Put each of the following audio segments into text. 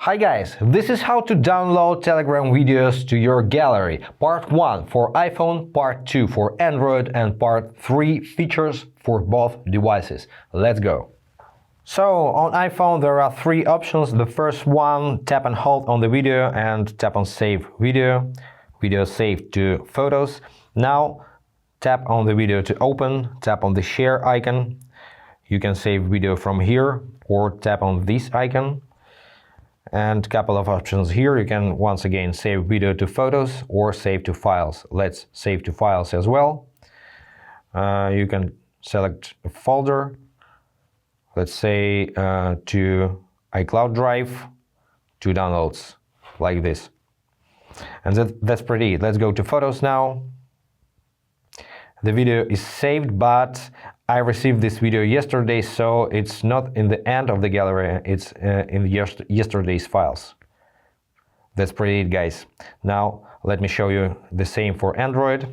Hi guys, this is how to download Telegram videos to your gallery. Part 1 for iPhone, Part 2 for Android, and Part 3 features for both devices. Let's go. So on iPhone there are 3 options. The first one, tap and hold on the video and tap on Save Video. Video saved to Photos. Now tap on the video to open, tap on the share icon. You can save video from here or tap on this icon. And couple of options here. You can once again save video to Photos or save to Files. Let's save to Files as well. You can select a folder. Let's say to iCloud Drive, to downloads, like this. And that's pretty it. Let's go to Photos now. The video is saved, but I received this video yesterday, so it's not in the end of the gallery, it's in yesterday's files. That's pretty it, guys. Now let me show you the same for Android.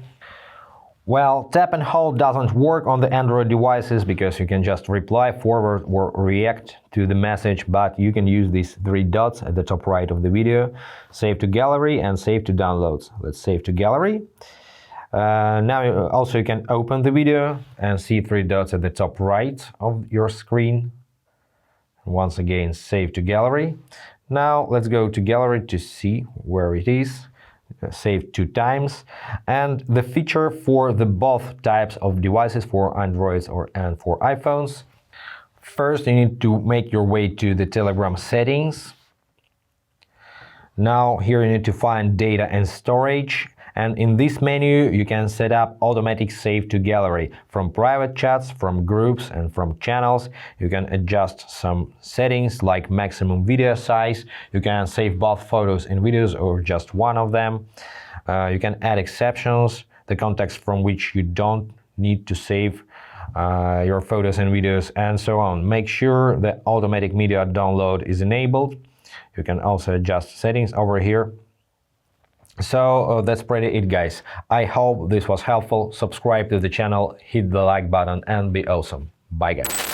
Well, tap and hold doesn't work on the Android devices because you can just reply, forward or react to the message, but you can use these 3 dots at the top right of the video. Save to gallery and save to downloads. Let's save to gallery. Now also you can open the video and see 3 dots at the top right of your screen. Once again, save to gallery. Now let's go to gallery to see where it is. Save 2 times. And the feature for the both types of devices, for Androids and for iPhones. First you need to make your way to the Telegram settings. Now here you need to find data and storage. And in this menu, you can set up automatic save to gallery from private chats, from groups, and from channels. You can adjust some settings like maximum video size. You can save both photos and videos or just one of them. You can add exceptions, the context from which you don't need to save your photos and videos, and so on. Make sure the automatic media download is enabled. You can also adjust settings over here. So that's pretty it, guys. I hope this was helpful. Subscribe to the channel, hit the like button, and be awesome. Bye guys.